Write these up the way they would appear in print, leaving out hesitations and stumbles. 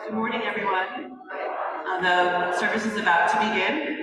Good morning, everyone. The service is about to begin.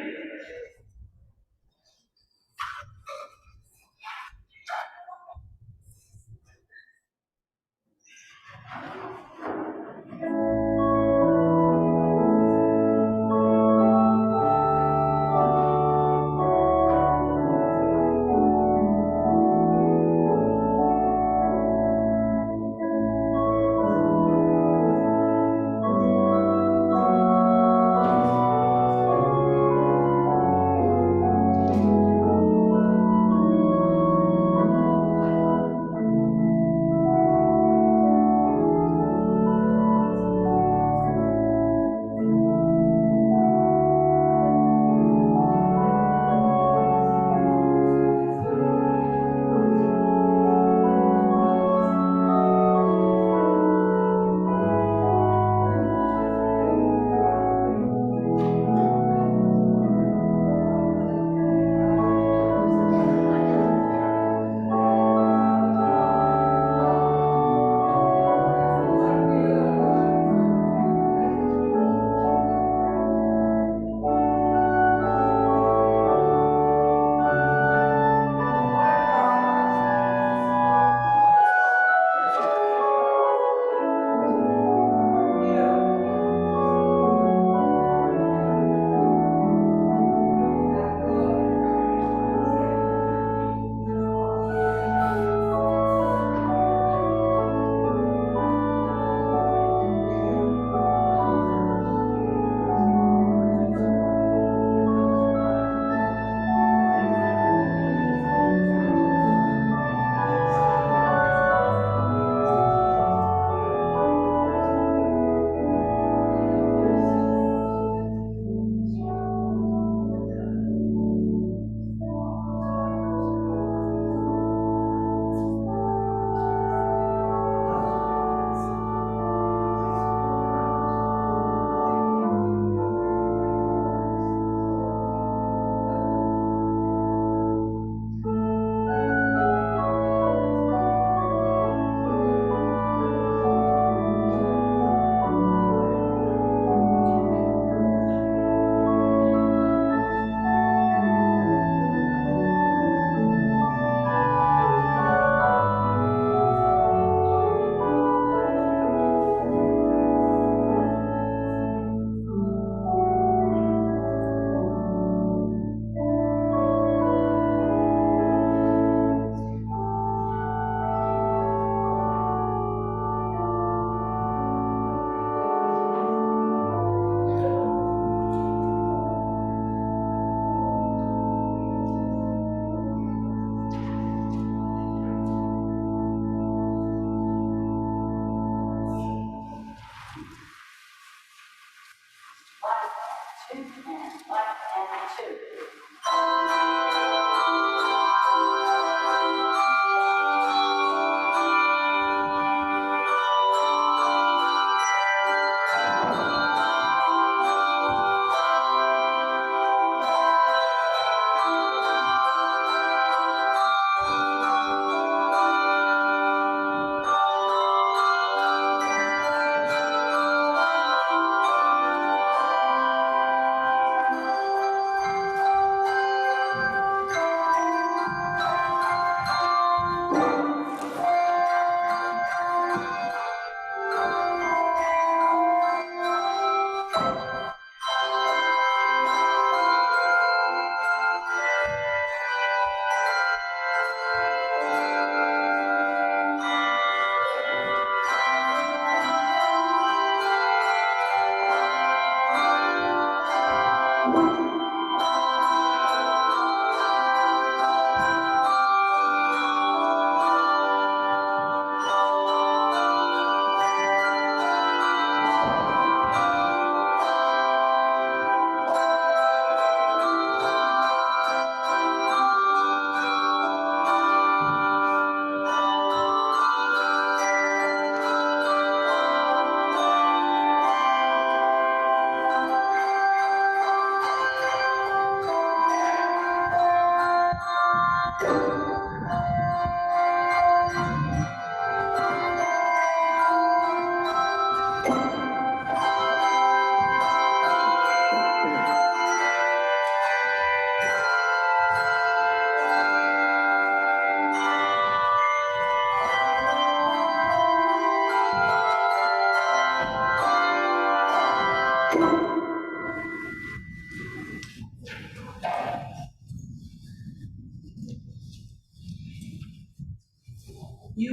You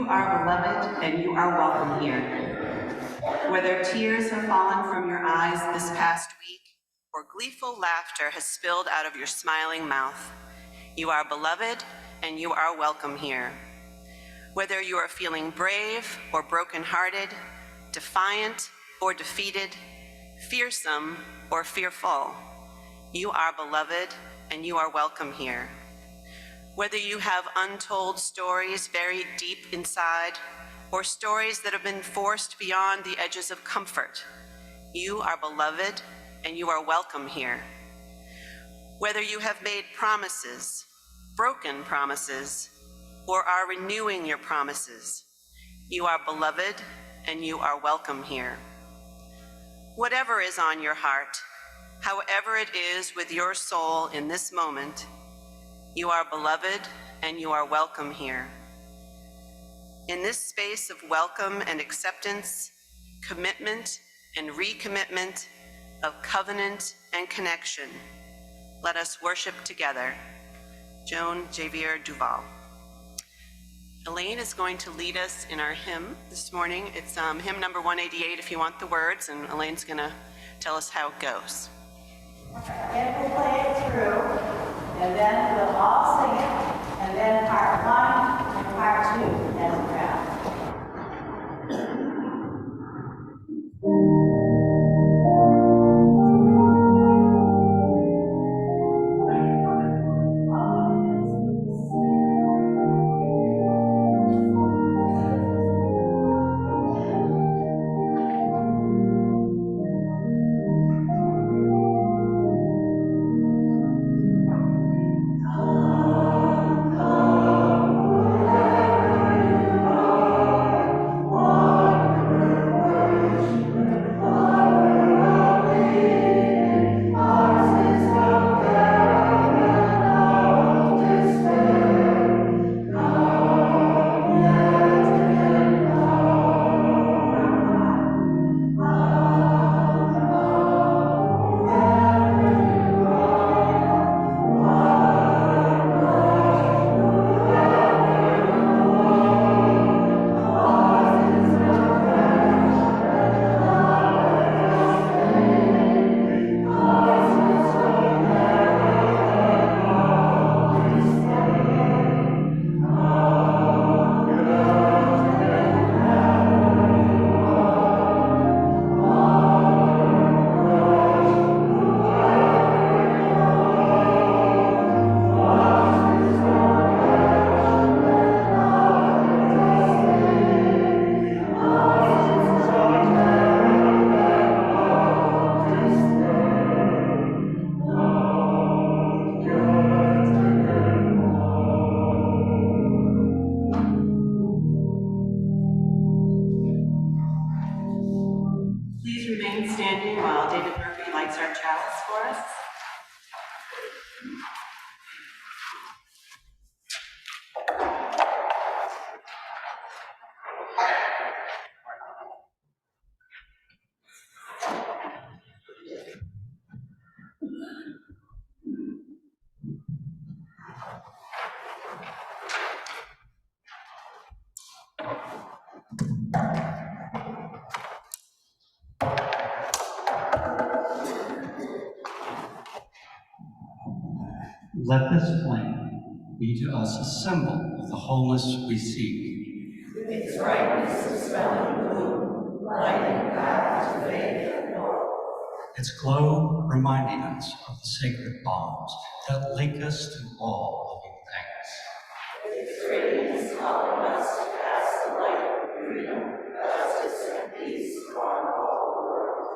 are beloved and you are welcome here. Whether tears have fallen from your eyes this past week or gleeful laughter has spilled out of your smiling mouth, you are beloved and you are welcome here. Whether you are feeling brave or brokenhearted, defiant or defeated, fearsome or fearful, you are beloved and you are welcome here. Whether you have untold stories buried deep inside or stories that have been forced beyond the edges of comfort, you are beloved and you are welcome here. Whether you have made promises, broken promises, or are renewing your promises, you are beloved and you are welcome here. Whatever is on your heart, however it is with your soul in this moment, you are beloved and you are welcome here. In this space of welcome and acceptance, commitment and recommitment, of covenant and connection, let us worship together. Joan Javier Duval. Elaine is going to lead us in our hymn this morning. It's hymn number 188 if you want the words, and Elaine's going to tell us how it goes. And we'll play it through, and then we'll all sing it, and then part one and part two as a wrap. Standing while David Murphy lights our chalice for us. Let this flame be to us a symbol of the wholeness we seek. Its brightness of smelling blue, lighting back to faith and hope. Its glow reminding us of the sacred bonds that link us to all living things. Its radiance calling us to pass the light of freedom, justice, and peace upon all the world.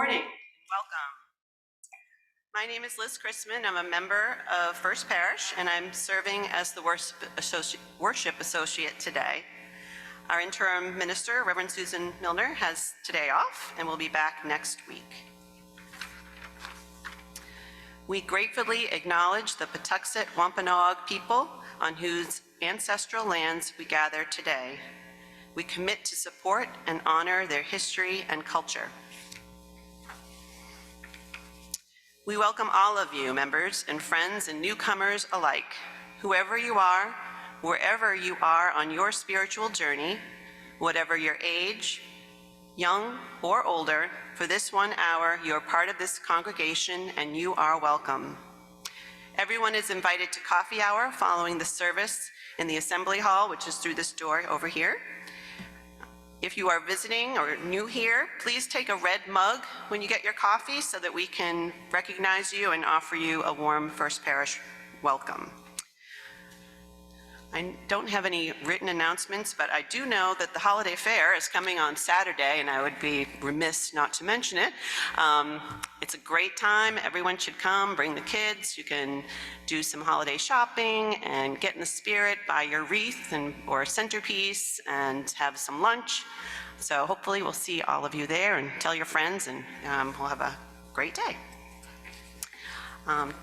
morning and welcome. My name is Liz Chrisman. I'm a member of First Parish, and I'm serving as the worship associate today. Our interim minister, Reverend Susan Milner, has today off and will be back next week. We gratefully acknowledge the Patuxet Wampanoag people on whose ancestral lands we gather today. We commit to support and honor their history and culture. We welcome all of you, members and friends and newcomers alike. Whoever you are, wherever you are on your spiritual journey, whatever your age, young or older, for this 1 hour, you're part of this congregation and you are welcome. Everyone is invited to coffee hour following the service in the assembly hall, which is through this door over here. If you are visiting or new here, please take a red mug when you get your coffee so that we can recognize you and offer you a warm First Parish welcome. I don't have any written announcements, but I do know that the holiday fair is coming on Saturday, and I would be remiss not to mention it. It's a great time. Everyone should come, bring the kids. You can do some holiday shopping and get in the spirit, buy your wreath or centerpiece and have some lunch. So hopefully we'll see all of you there, and tell your friends, and we'll have a great day.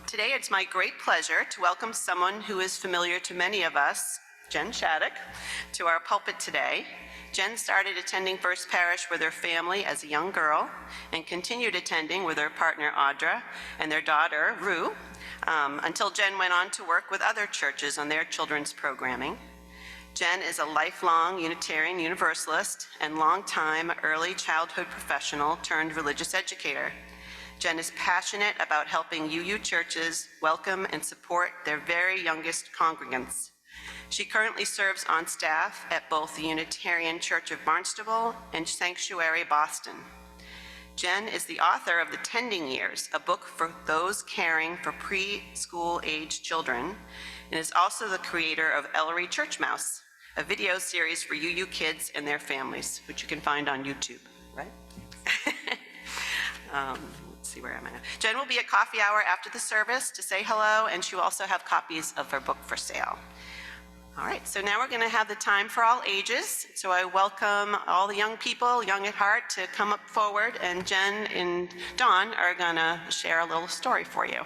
Today it's my great pleasure to welcome someone who is familiar to many of us, Jen Shattuck, to our pulpit today. Jen started attending First Parish with her family as a young girl and continued attending with her partner Audra and their daughter Rue until Jen went on to work with other churches on their children's programming. Jen is a lifelong Unitarian Universalist and longtime early childhood professional turned religious educator. Jen is passionate about helping UU churches welcome and support their very youngest congregants. She currently serves on staff at both the Unitarian Church of Barnstable and Sanctuary Boston. Jen is the author of The Tending Years, a book for those caring for preschool age children, and is also the creator of Ellery Church Mouse, a video series for UU kids and their families, which you can find on YouTube, right? Let's see, where am I now? Jen will be at coffee hour after the service to say hello, and she will also have copies of her book for sale. All right, so now we're going to have the time for all ages. So I welcome all the young people, young at heart, to come up forward, and Jen and Dawn are going to share a little story for you.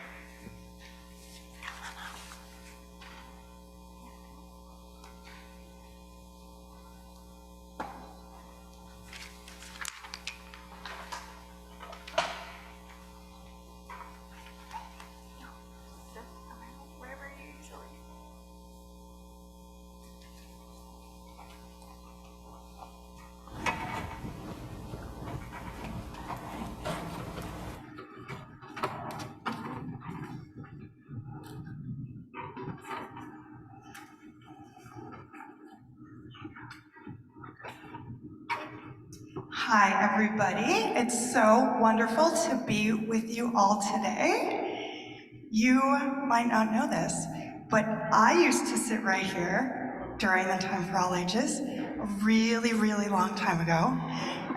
Hi, everybody. It's so wonderful to be with you all today. You might not know this, but I used to sit right here during the Time for All Ages a really, really long time ago.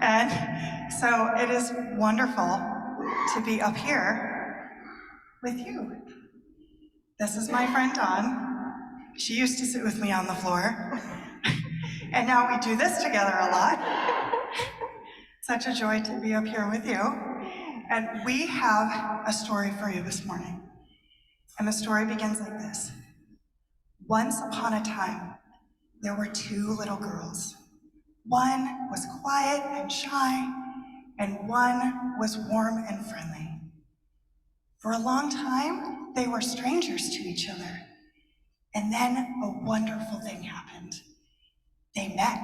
And so it is wonderful to be up here with you. This is my friend Dawn. She used to sit with me on the floor. And now we do this together a lot. Such a joy to be up here with you. And we have a story for you this morning. And the story begins like this. Once upon a time, there were two little girls. One was quiet and shy, and one was warm and friendly. For a long time, they were strangers to each other. And then a wonderful thing happened. They met.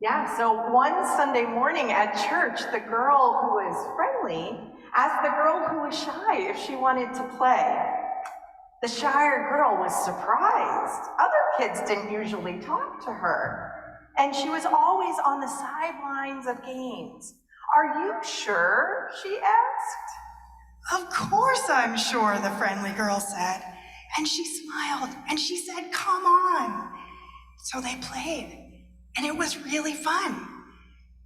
Yeah, so one Sunday morning at church, the girl who was friendly asked the girl who was shy if she wanted to play. The shyer girl was surprised. Other kids didn't usually talk to her, and she was always on the sidelines of games. "Are you sure?" she asked. Of course I'm sure, the friendly girl said. And she smiled, and she said, "Come on." So they played, and it was really fun.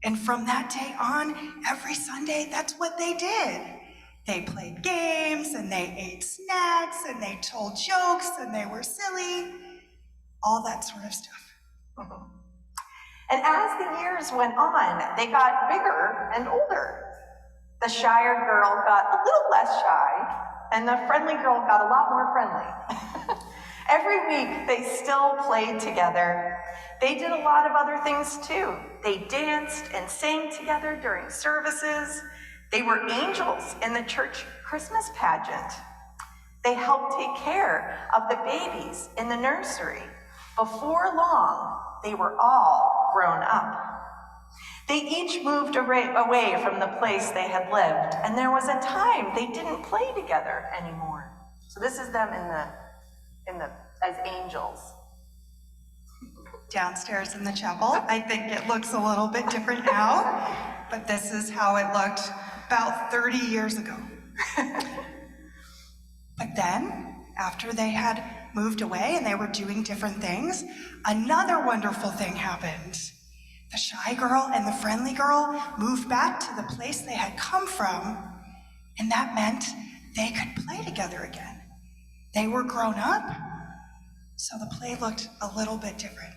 And from that day on, every Sunday, that's what they did. They played games, and they ate snacks, and they told jokes, and they were silly, all that sort of stuff. And as the years went on, they got bigger and older. The shyer girl got a little less shy, and the friendly girl got a lot more friendly. Every week, they still played together. They did a lot of other things too. They danced and sang together during services. They were angels in the church Christmas pageant. They helped take care of the babies in the nursery. Before long, they were all grown up. They each moved away from the place they had lived, and there was a time they didn't play together anymore. So this is them as angels. Downstairs in the chapel, I think it looks a little bit different now, but this is how it looked about 30 years ago. But then, after they had moved away and they were doing different things, another wonderful thing happened. The shy girl and the friendly girl moved back to the place they had come from, and that meant they could play together again. They were grown up, so the play looked a little bit different.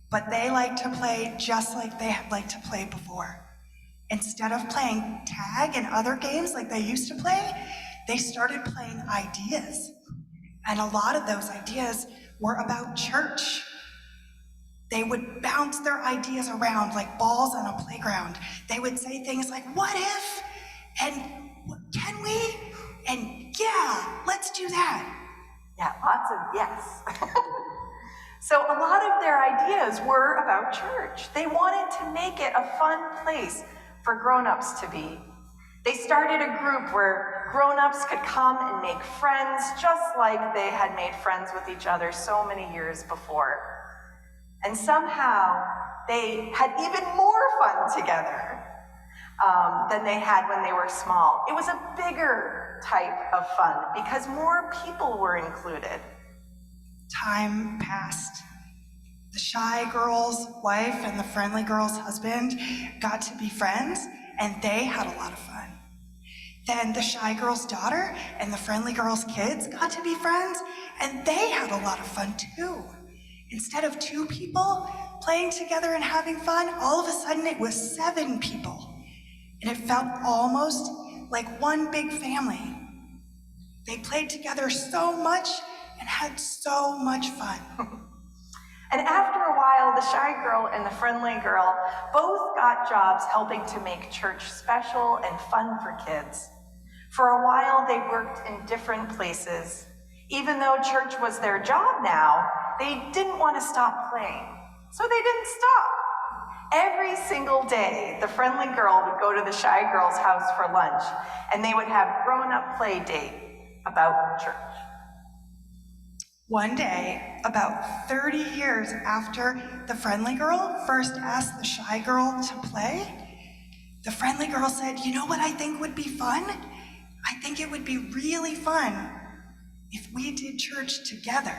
But they liked to play just like they had liked to play before. Instead of playing tag and other games like they used to play, they started playing ideas. And a lot of those ideas were about church. They would bounce their ideas around like balls on a playground. They would say things like, "What if?" and "Can we?" and "Yeah, let's do that." Yeah, lots of yes. So a lot of their ideas were about church. They wanted to make it a fun place for grown-ups to be. They started a group where grown-ups could come and make friends just like they had made friends with each other so many years before. And somehow they had even more fun together than they had when they were small. It was a bigger type of fun because more people were included. Time passed. The shy girl's wife and the friendly girl's husband got to be friends, and they had a lot of fun. Then the shy girl's daughter and the friendly girl's kids got to be friends, and they had a lot of fun too. Instead of 2 people playing together and having fun, all of a sudden it was 7 people. And it felt almost like one big family. They played together so much and had so much fun. And after a while, the shy girl and the friendly girl both got jobs helping to make church special and fun for kids. For a while, they worked in different places. Even though church was their job now, they didn't want to stop playing. So they didn't stop. Every single day, the friendly girl would go to the shy girl's house for lunch, and they would have grown-up play date about church. One day, about 30 years after the friendly girl first asked the shy girl to play, the friendly girl said, "You know what I think would be fun? I think it would be really fun if we did church together."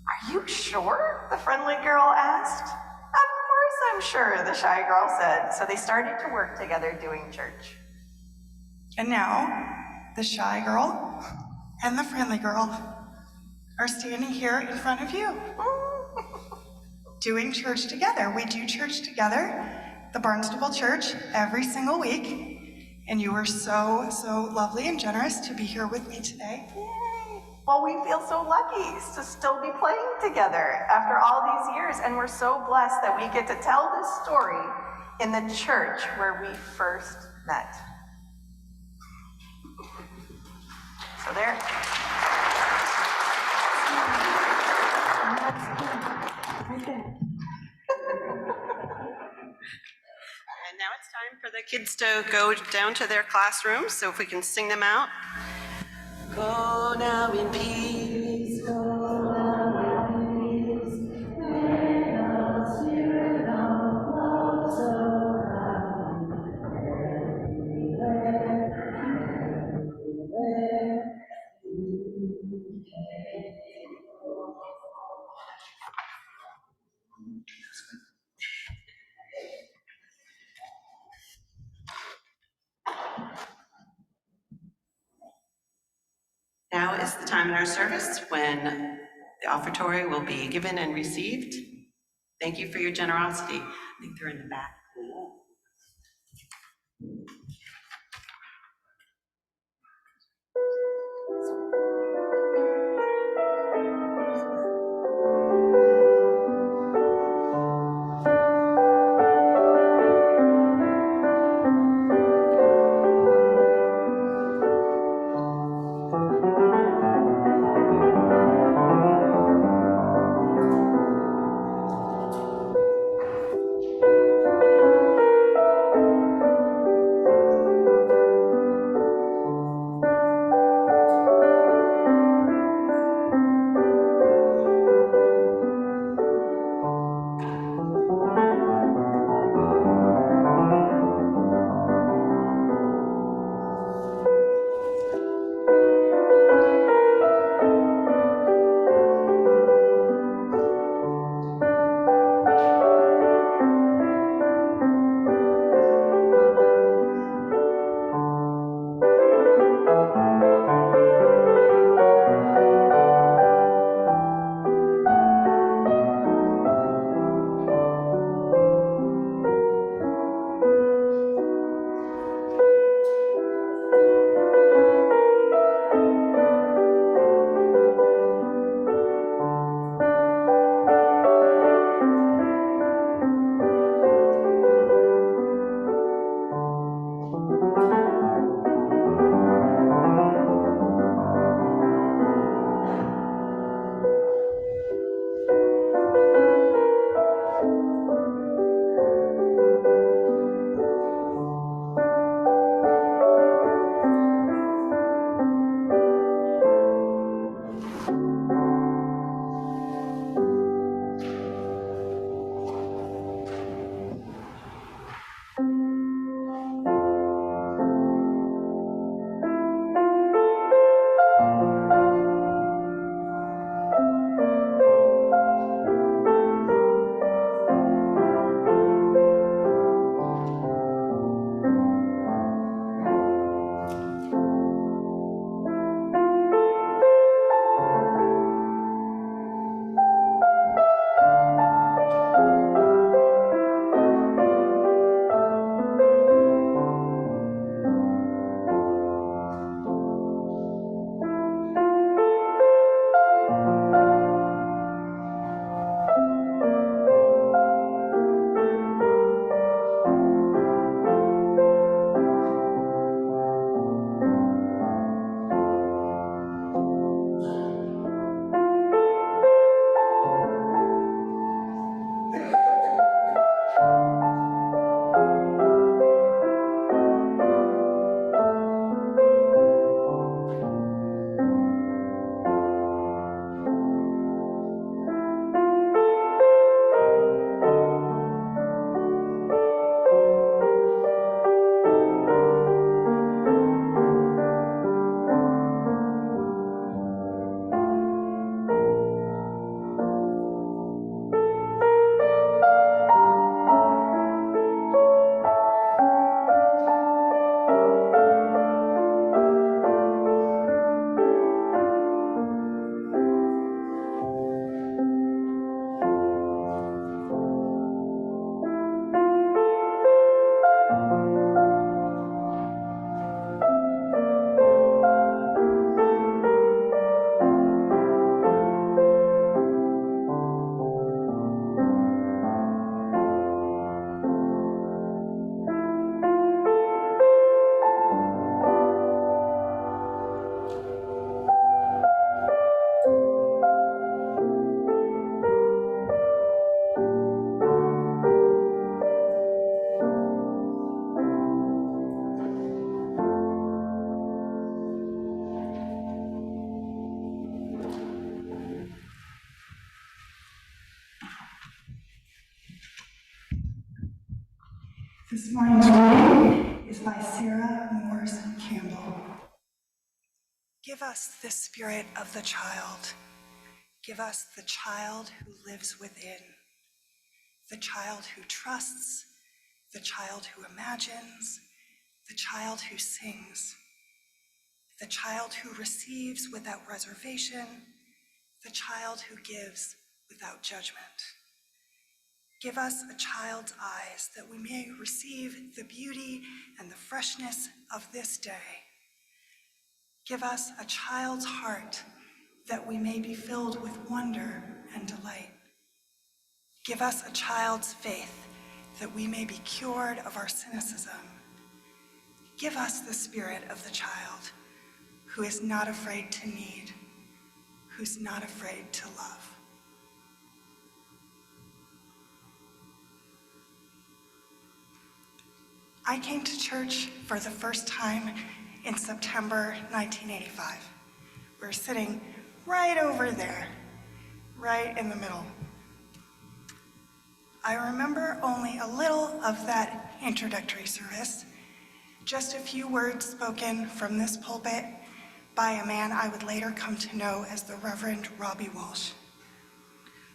Are you sure? The friendly girl asked. Of course I'm sure, the shy girl said. So they started to work together doing church. And now, the shy girl and the friendly girl are standing here in front of you, doing church together. We do church together, the Barnstable Church, every single week. And you were so, so lovely and generous to be here with me today. Yay! Well, we feel so lucky to still be playing together after all these years. And we're so blessed that we get to tell this story in the church where we first met. So there. Right there. And now it's time for the kids to go down to their classrooms, so if we can sing them out. Go now in peace, go now in peace, may the spirit of love surround you everywhere, everywhere you can. Now is the time in our service when the offertory will be given and received. Thank you for your generosity. I think they're in the back. This morning's reading is by Sarah Moores Campbell. Give us the spirit of the child. Give us the child who lives within, the child who trusts, the child who imagines, the child child who sings, the child who receives without reservation, the child who gives without judgment. Give us a child's eyes that we may receive the beauty and the freshness of this day. Give us a child's heart that we may be filled with wonder and delight. Give us a child's faith that we may be cured of our cynicism. Give us the spirit of the child who is not afraid to need, who's not afraid to love. I came to church for the first time in September 1985. We're sitting right over there, right in the middle. I remember only a little of that introductory service, just a few words spoken from this pulpit by a man I would later come to know as the Reverend Robbie Walsh.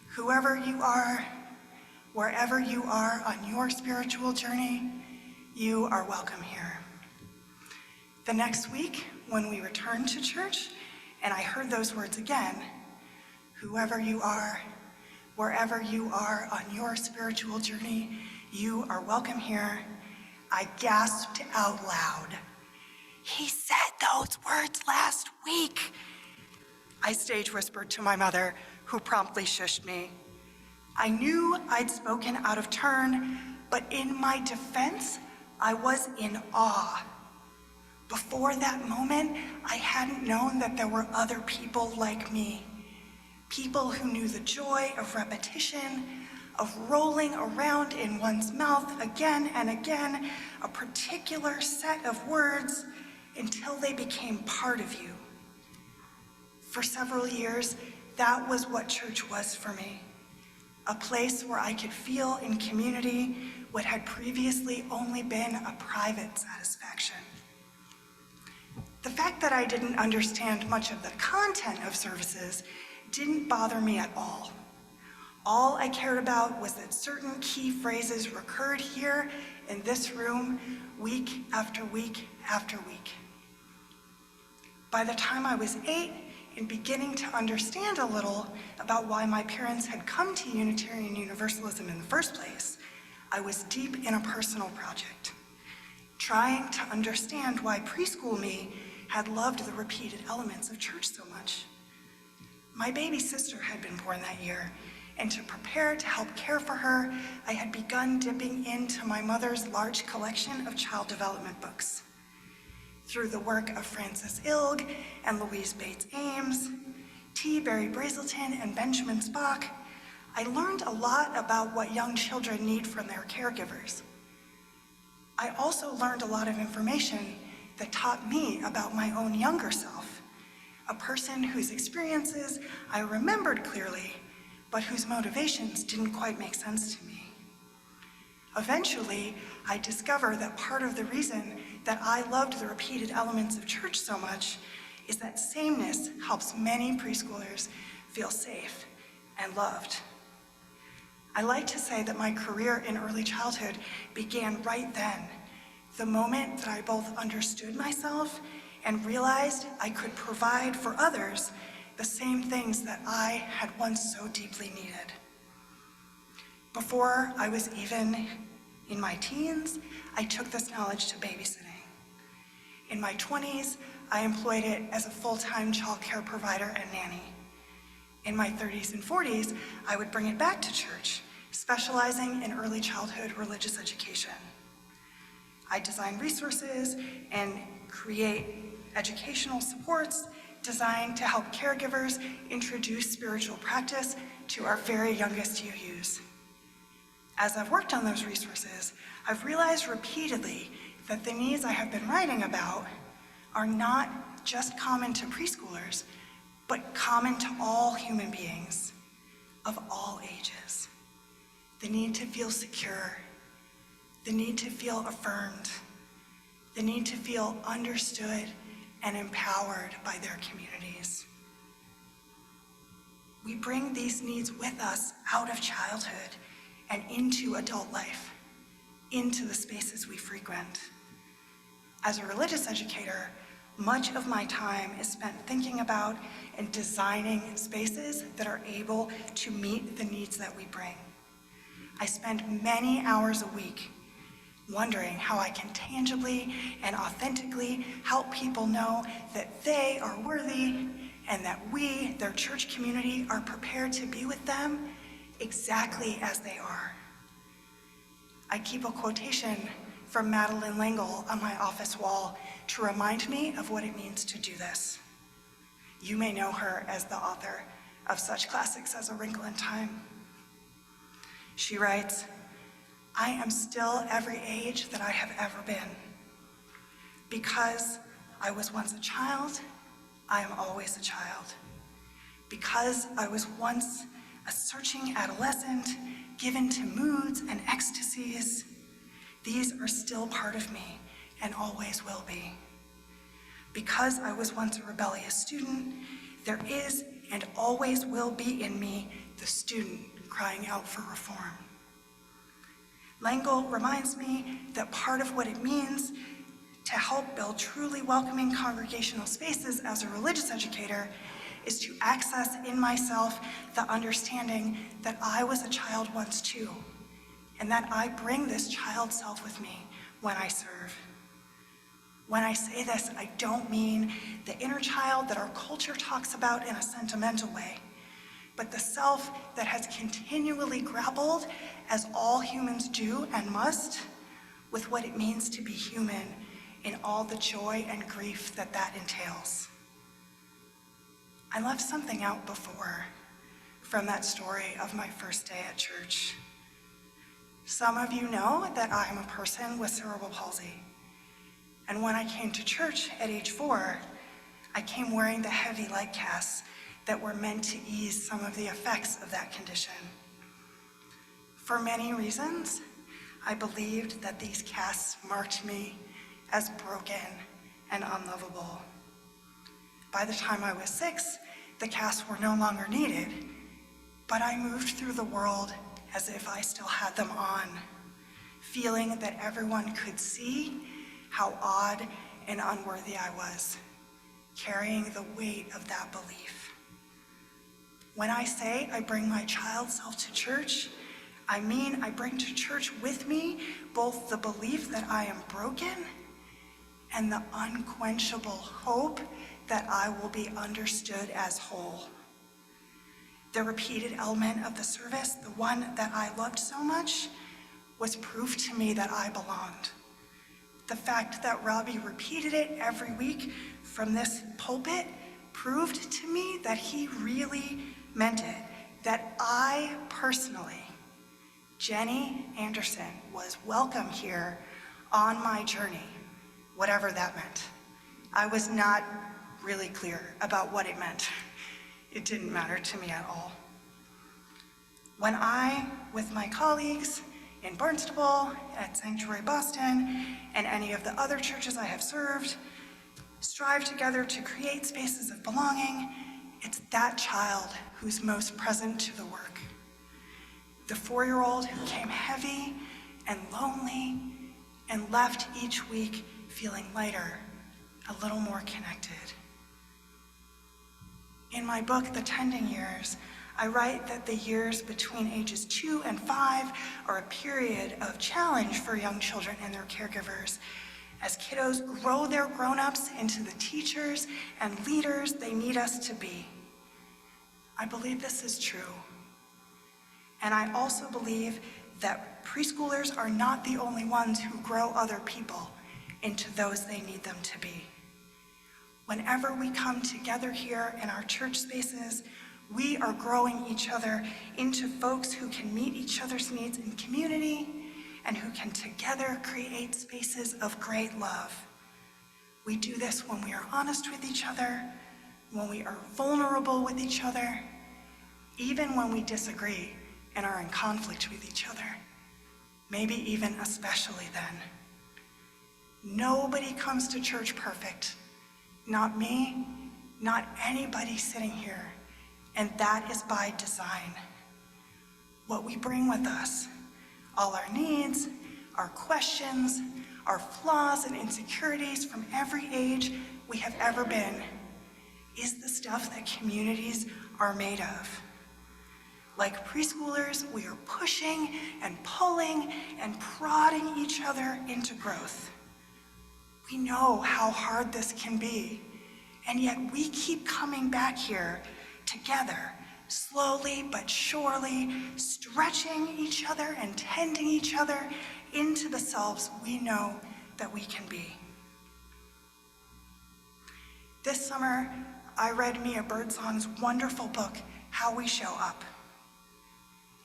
Whoever you are, wherever you are on your spiritual journey, you are welcome here. The next week, when we returned to church, and I heard those words again, whoever you are, wherever you are on your spiritual journey, you are welcome here, I gasped out loud. He said those words last week. I stage whispered to my mother, who promptly shushed me. I knew I'd spoken out of turn, but in my defense, I was in awe. Before that moment, I hadn't known that there were other people like me. People who knew the joy of repetition, of rolling around in one's mouth again and again, a particular set of words until they became part of you. For several years, that was what church was for me. A place where I could feel in community what had previously only been a private satisfaction. The fact that I didn't understand much of the content of services didn't bother me at all. All I cared about was that certain key phrases recurred here in this room week after week after week. By the time I was 8 and beginning to understand a little about why my parents had come to Unitarian Universalism in the first place, I was deep in a personal project, trying to understand why preschool me had loved the repeated elements of church so much. My baby sister had been born that year, and to prepare to help care for her, I had begun dipping into my mother's large collection of child development books. Through the work of Frances Ilg and Louise Bates Ames, T. Barry Brazelton, and Benjamin Spock, I learned a lot about what young children need from their caregivers. I also learned a lot of information that taught me about my own younger self, a person whose experiences I remembered clearly, but whose motivations didn't quite make sense to me. Eventually, I discovered that part of the reason that I loved the repeated elements of church so much is that sameness helps many preschoolers feel safe and loved. I like to say that my career in early childhood began right then, the moment that I both understood myself and realized I could provide for others the same things that I had once so deeply needed. Before I was even in my teens, I took this knowledge to babysitting. In my 20s, I employed it as a full-time child care provider and nanny. In my 30s and 40s, I would bring it back to church, specializing in early childhood religious education. I design resources and create educational supports designed to help caregivers introduce spiritual practice to our very youngest UUs. As I've worked on those resources, I've realized repeatedly that the needs I have been writing about are not just common to preschoolers, but common to all human beings of all ages. The need to feel secure, the need to feel affirmed, the need to feel understood and empowered by their communities. We bring these needs with us out of childhood and into adult life, into the spaces we frequent. As a religious educator, much of my time is spent thinking about and designing spaces that are able to meet the needs that we bring. I spend many hours a week wondering how I can tangibly and authentically help people know that they are worthy and that we, their church community, are prepared to be with them exactly as they are. I keep a quotation from Madeleine L'Engle on my office wall to remind me of what it means to do this. You may know her as the author of such classics as A Wrinkle in Time. She writes, "I am still every age that I have ever been. Because I was once a child, I am always a child. Because I was once a searching adolescent, given to moods and ecstasies, these are still part of me and always will be. Because I was once a rebellious student, there is and always will be in me the student crying out for reform." L'Engle reminds me that part of what it means to help build truly welcoming congregational spaces as a religious educator is to access in myself the understanding that I was a child once too, and that I bring this child self with me when I serve. When I say this, I don't mean the inner child that our culture talks about in a sentimental way, but the self that has continually grappled, as all humans do and must, with what it means to be human in all the joy and grief that that entails. I left something out before from that story of my first day at church. Some of you know that I am a person with cerebral palsy. And when I came to church at age 4, I came wearing the heavy light casts that were meant to ease some of the effects of that condition. For many reasons, I believed that these casts marked me as broken and unlovable. By the time I was 6, the casts were no longer needed, but I moved through the world as if I still had them on, feeling that everyone could see how odd and unworthy I was, carrying the weight of that belief. When I say I bring my child self to church, I mean I bring to church with me both the belief that I am broken and the unquenchable hope that I will be understood as whole. The repeated element of the service, the one that I loved so much, was proof to me that I belonged. The fact that Robbie repeated it every week from this pulpit proved to me that he really meant it, that I personally, Jenny Anderson, was welcome here on my journey, whatever that meant. I was not really clear about what it meant. It didn't matter to me at all. When I, with my colleagues in Barnstable, at Sanctuary Boston, and any of the other churches I have served, strive together to create spaces of belonging, it's that child who's most present to the work. The 4-year-old who came heavy and lonely and left each week feeling lighter, a little more connected. In my book, The Tending Years, I write that the years between ages 2 and 5 are a period of challenge for young children and their caregivers, as kiddos grow their grown-ups into the teachers and leaders they need us to be. I believe this is true. And I also believe that preschoolers are not the only ones who grow other people into those they need them to be. Whenever we come together here in our church spaces, we are growing each other into folks who can meet each other's needs in community and who can together create spaces of great love. We do this when we are honest with each other, when we are vulnerable with each other, even when we disagree and are in conflict with each other, maybe even especially then. Nobody comes to church perfect. Not me, not anybody sitting here, and that is by design. What we bring with us, all our needs, our questions, our flaws and insecurities from every age we have ever been, is the stuff that communities are made of. Like preschoolers, we are pushing and pulling and prodding each other into growth. We know how hard this can be, and yet we keep coming back here together, slowly but surely, stretching each other and tending each other into the selves we know that we can be. This summer, I read Mia Birdsong's wonderful book, How We Show Up.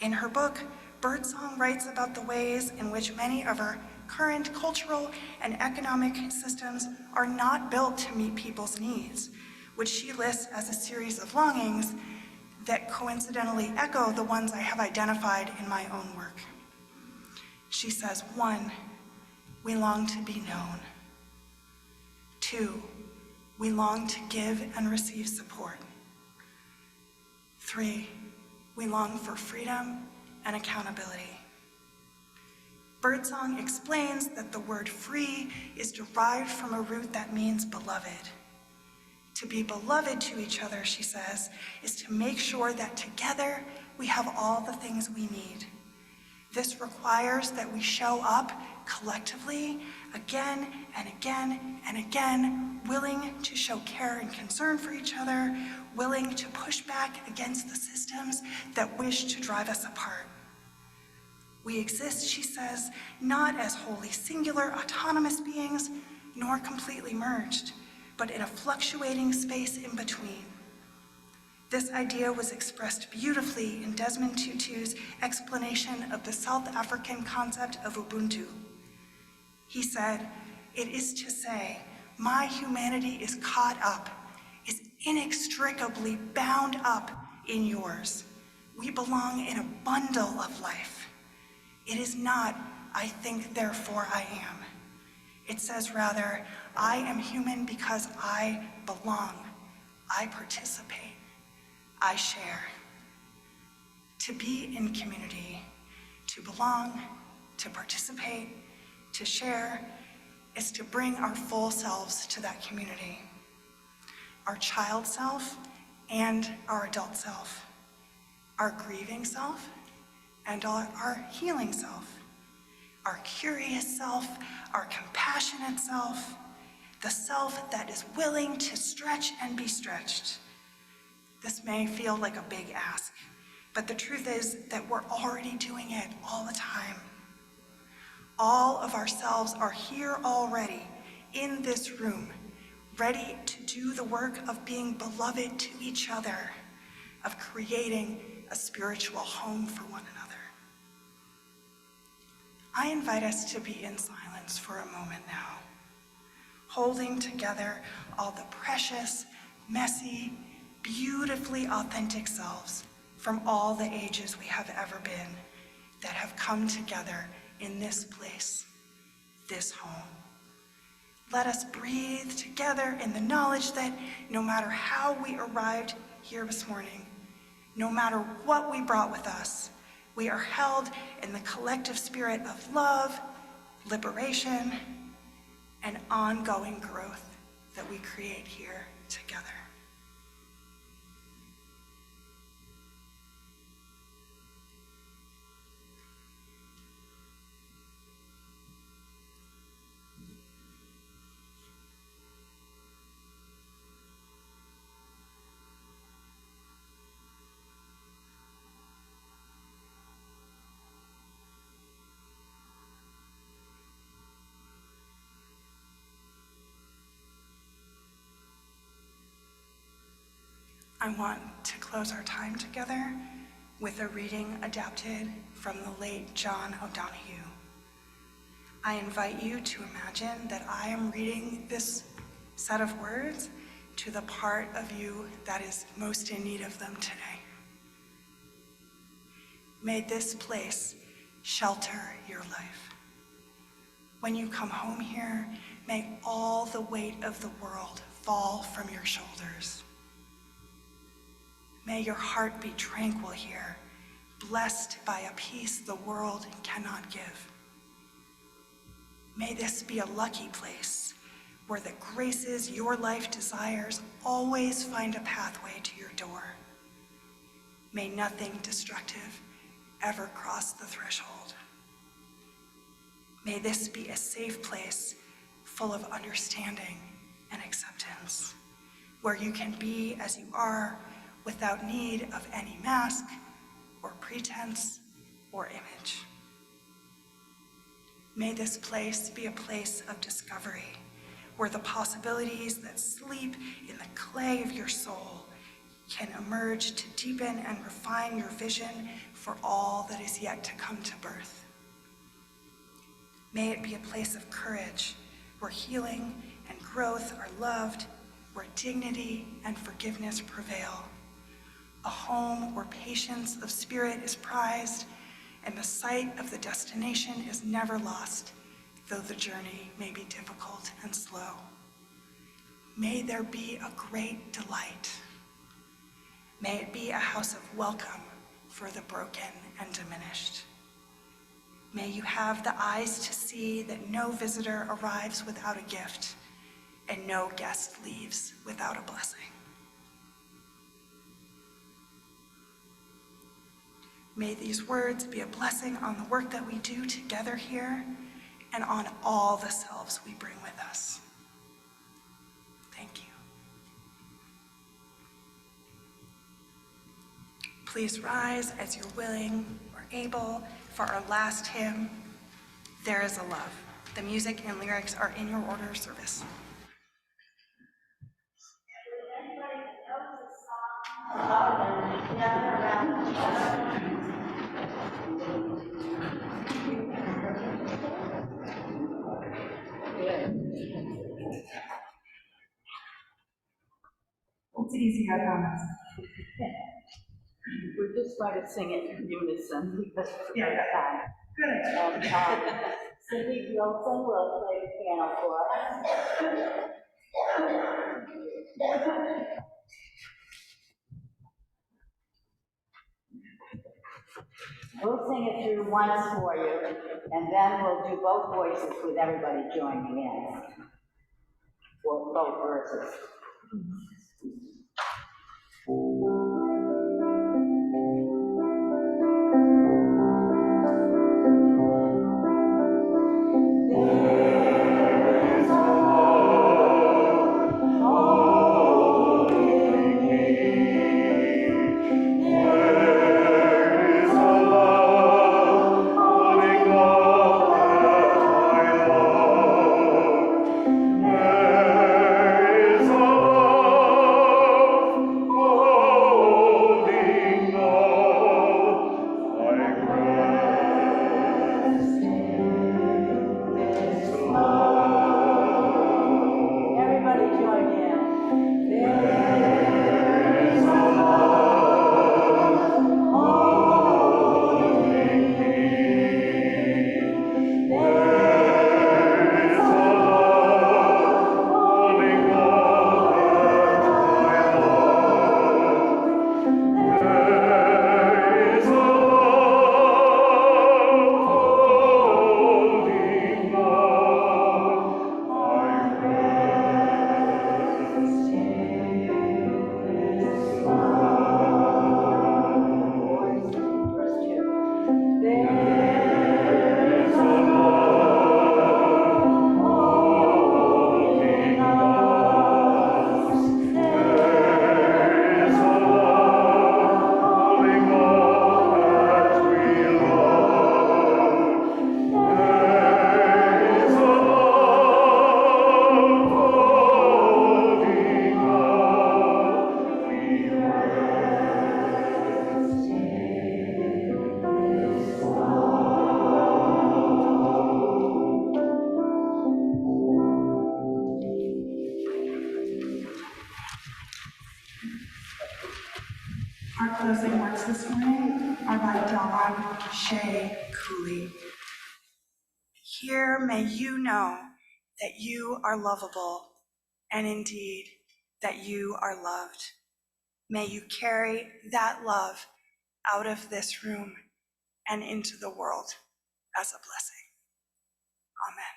In her book, Birdsong writes about the ways in which many of our current cultural and economic systems are not built to meet people's needs, which she lists as a series of longings that coincidentally echo the ones I have identified in my own work. She says, 1, we long to be known. 2, we long to give and receive support. 3, we long for freedom and accountability. Birdsong explains that the word free is derived from a root that means beloved. To be beloved to each other, she says, is to make sure that together we have all the things we need. This requires that we show up collectively again and again and again, willing to show care and concern for each other, willing to push back against the systems that wish to drive us apart. We exist, she says, not as wholly singular, autonomous beings, nor completely merged, but in a fluctuating space in between. This idea was expressed beautifully in Desmond Tutu's explanation of the South African concept of Ubuntu. He said, "It is to say, my humanity is caught up, is inextricably bound up in yours. We belong in a bundle of life. It is not, I think, therefore I am. It says rather, I am human because I belong. I participate. I share. To be in community, to belong, to participate, to share, is to bring our full selves to that community. Our child self and our adult self. Our grieving self and our healing self. Our curious self, our compassionate self, the self that is willing to stretch and be stretched. This may feel like a big ask, but the truth is that we're already doing it all the time. All of ourselves are here already in this room, ready to do the work of being beloved to each other, of creating a spiritual home for one another. I invite us to be in silence for a moment now, holding together all the precious, messy, beautifully authentic selves from all the ages we have ever been that have come together in this place, this home. Let us breathe together in the knowledge that no matter how we arrived here this morning, no matter what we brought with us, we are held in the collective spirit of love, liberation, and ongoing growth that we create here together. I want to close our time together with a reading adapted from the late John O'Donohue. I invite you to imagine that I am reading this set of words to the part of you that is most in need of them today. May this place shelter your life. When you come home here, may all the weight of the world fall from your shoulders. May your heart be tranquil here, blessed by a peace the world cannot give. May this be a lucky place where the graces your life desires always find a pathway to your door. May nothing destructive ever cross the threshold. May this be a safe place full of understanding and acceptance, where you can be as you are without need of any mask or pretense or image. May this place be a place of discovery, where the possibilities that sleep in the clay of your soul can emerge to deepen and refine your vision for all that is yet to come to birth. May it be a place of courage, where healing and growth are loved, where dignity and forgiveness prevail. A home where patience of spirit is prized and the sight of the destination is never lost, though the journey may be difficult and slow. May there be a great delight. May it be a house of welcome for the broken and diminished. May you have the eyes to see that no visitor arrives without a gift and no guest leaves without a blessing. May these words be a blessing on the work that we do together here and on all the selves we bring with us. Thank you. Please rise as you're willing or able for our last hymn, There Is a Love. The music and lyrics are in your order of service. It's easy, I promise. We're just going to sing it in unison because of the time. Good. And Cindy Wilson will play the piano for us. We'll sing it through once for you, and then we'll do both voices with everybody joining in. For both verses. Our closing words this morning are by Don Shea Cooley. Here may you know that you are lovable, and indeed that you are loved. May you carry that love out of this room and into the world as a blessing. Amen.